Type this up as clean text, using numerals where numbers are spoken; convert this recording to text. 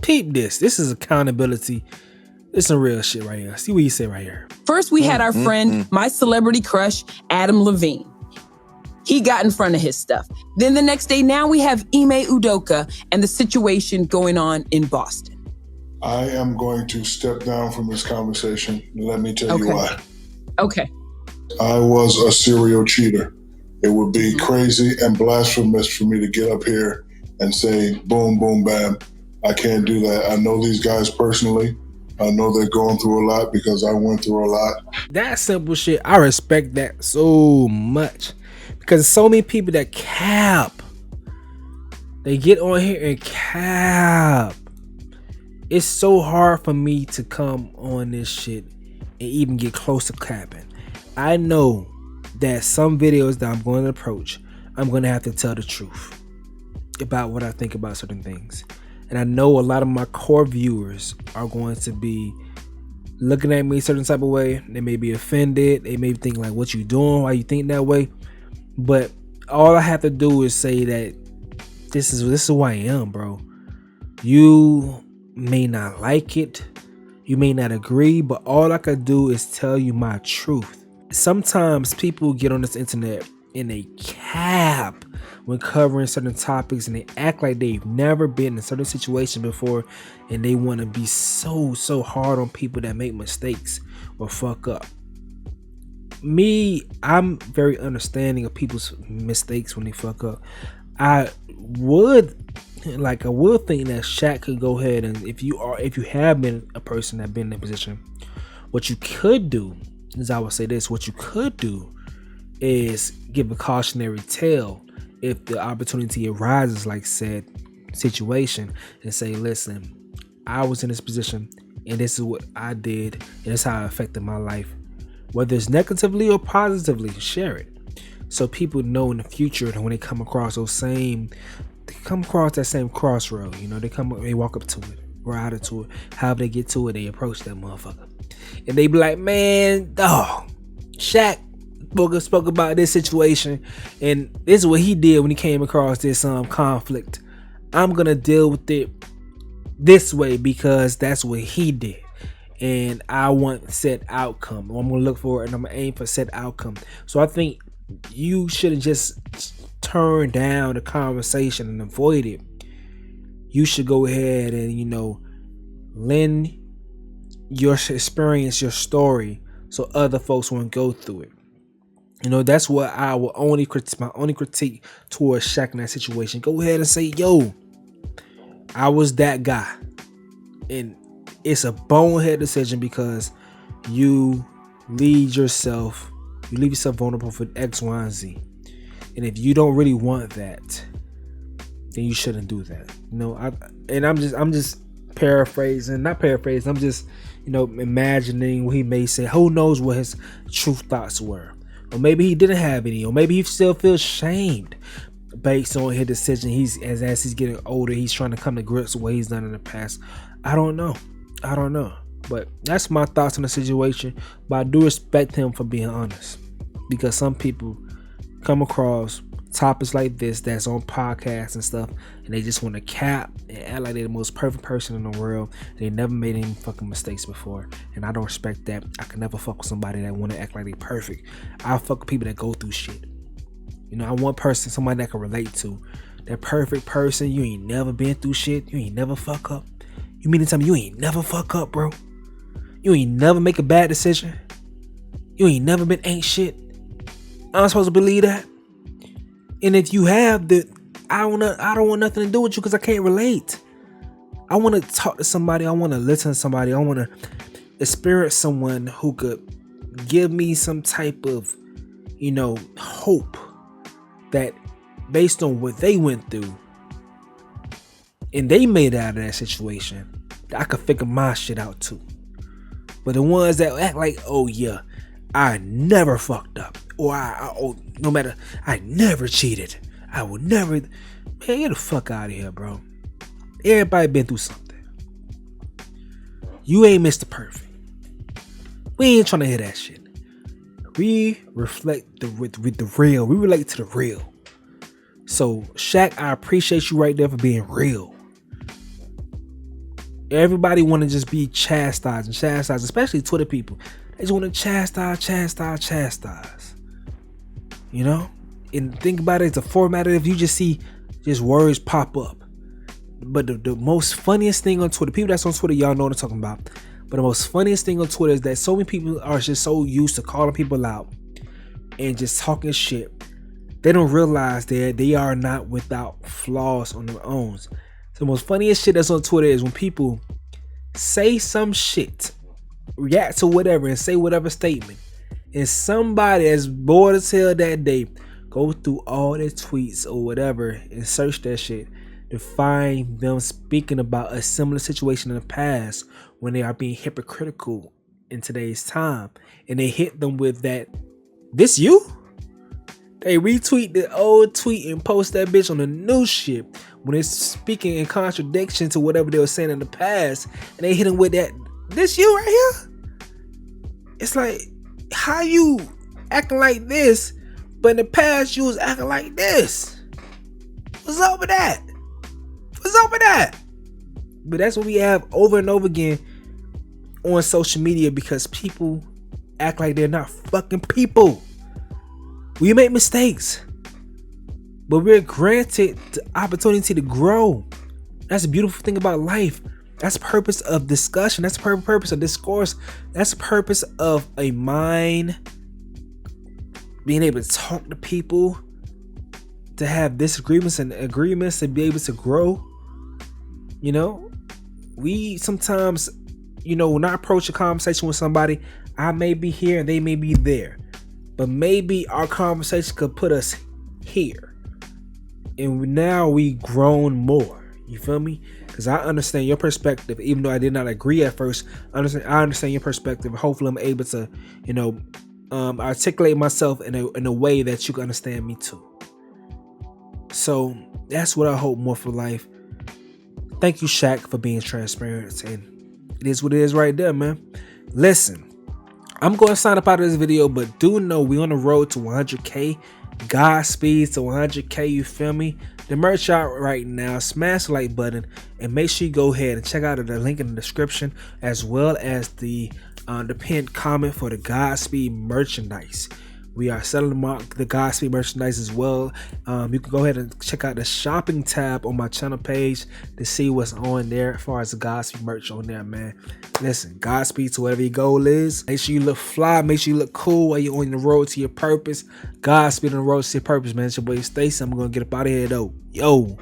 Peep this. This is accountability. This is some real shit right here. See what you say right here. First, we had our friend, my celebrity crush, Adam Levine. He got in front of his stuff. Then the next day, now we have Ime Udoka and the situation going on in Boston. I am going to step down from this conversation. Let me tell you why. Okay. I was a serial cheater. It would be crazy and blasphemous for me to get up here and say, boom, boom, bam. I can't do that. I know these guys personally. I know they're going through a lot because I went through a lot. That simple shit, I respect that so much. Because so many people that cap. They get on here and cap. It's so hard for me to come on this shit and even get close to capping. I know that some videos that I'm going to approach, I'm going to have to tell the truth about what I think about certain things. And I know a lot of my core viewers are going to be looking at me a certain type of way. They may be offended. They may think like, what you doing? Why you think that way? But all I have to do is say that this is who I am, bro. You may not like it. You may not agree, but all I could do is tell you my truth. Sometimes people get on this internet and they cap when covering certain topics and they act like they've never been in a certain situation before, and they want to be so hard on people that make mistakes or fuck up. Me, I'm very understanding of people's mistakes when they fuck up. I would think that Shaq could go ahead and if you have been a person that been in that position, what you could do is, I would say this, what you could do is give a cautionary tale if the opportunity arises like said situation, and say, listen, I was in this position and this is what I did and this is how it affected my life. Whether it's negatively or positively, share it. So people know in the future that when they come across that same crossroad, you know, they walk up to it, ride it to it, however they get to it, they approach that motherfucker. And they be like, man, Shaq spoke about this situation, and this is what he did when he came across this conflict. I'm gonna deal with it this way because that's what he did, and I want set outcome. I'm gonna look for it and I'm gonna aim for set outcome. So I think you shouldn't just turn down the conversation and avoid it. You should go ahead and, you know, lend your experience, your story, so other folks won't go through it. You know, that's what I will my only critique towards Shaq in that situation. Go ahead and say, yo, I was that guy. And it's a bonehead decision because you leave yourself vulnerable for X, Y, and Z. And if you don't really want that, then you shouldn't do that. You know, I'm just paraphrasing, not paraphrasing. I'm just, you know, imagining what he may say. Who knows what his true thoughts were? Or maybe he didn't have any, or maybe he still feels shamed based on his decision. As he's getting older, he's trying to come to grips with what he's done in the past. I don't know. But that's my thoughts on the situation. But I do respect him for being honest, because some people come across topics like this that's on podcasts and stuff, and they just want to cap and act like they're the most perfect person in the world. They never made any fucking mistakes before, and I don't respect that. I can never fuck with somebody that want to act like they perfect. I fuck with people that go through shit. You know, I want somebody that I can relate to. That perfect person, you ain't never been through shit. You ain't never fuck up. You mean to tell me you ain't never fuck up, bro? You ain't never make a bad decision? You ain't never ain't shit? I'm supposed to believe that? And if you have, I don't want nothing to do with you because I can't relate. I want to talk to somebody. I want to listen to somebody. I want to experience someone who could give me some type of, you know, hope that based on what they went through and they made out of that situation, I could figure my shit out too. But the ones that act like, oh yeah, I never fucked up, or no matter, I never cheated, I will never, man, get the fuck out of here, bro. Everybody been through something. You ain't Mr. Perfect. We ain't trying to hear that shit. We reflect with the real. We relate to the real. So Shaq, I appreciate you right there for being real. Everybody want to just be chastised, especially Twitter people. They just want to chastise. You know? And think about it, it's a format if you just see just words pop up. But the most funniest thing on Twitter, people that's on Twitter, y'all know what I'm talking about. But the most funniest thing on Twitter is that so many people are just so used to calling people out and just talking shit. They don't realize that they are not without flaws on their own. So the most funniest shit that's on Twitter is when people say some shit, react to whatever, and say whatever statement, and somebody that's bored as hell that day go through all their tweets or whatever and search that shit to find them speaking about a similar situation in the past when they are being hypocritical in today's time, and they hit them with that, this you? They retweet the old tweet and post that bitch on the new shit when it's speaking in contradiction to whatever they were saying in the past, and they hit them with that, this you right here? It's like, how you acting like this, but in the past you was acting like this? What's up with that? But that's what we have over and over again on social media, because people act like they're not fucking people. We make mistakes, but we're granted the opportunity to grow. That's the beautiful thing about life. That's the purpose of discussion. That's the purpose of discourse. That's the purpose of a mind being able to talk to people, to have disagreements and agreements, to be able to grow. You know, we sometimes, when I approach a conversation with somebody, I may be here and they may be there, but maybe our conversation could put us here, and now we grown more. You feel me? Because I understand your perspective, even though I did not agree at first. I understand your perspective. Hopefully, I'm able to, articulate myself in a way that you can understand me too. So that's what I hope more for life. Thank you, Shaq, for being transparent, and it is what it is right there, man. Listen, I'm going to sign up out of this video, but do know we on the road to 100K. Godspeed to 100K, you feel me? The merch out right now. Smash the like button and make sure you go ahead and check out the link in the description, as well as the pinned comment for the Godspeed merchandise. We are selling the Godspeed merchandise as well. You can go ahead and check out the shopping tab on my channel page to see what's on there as far as the Godspeed merch on there, man. Listen, Godspeed to whatever your goal is. Make sure you look fly. Make sure you look cool while you're on the road to your purpose. Godspeed on the road to your purpose, man. It's your boy YeaImStacie. I'm going to get up out of here, though. Yo.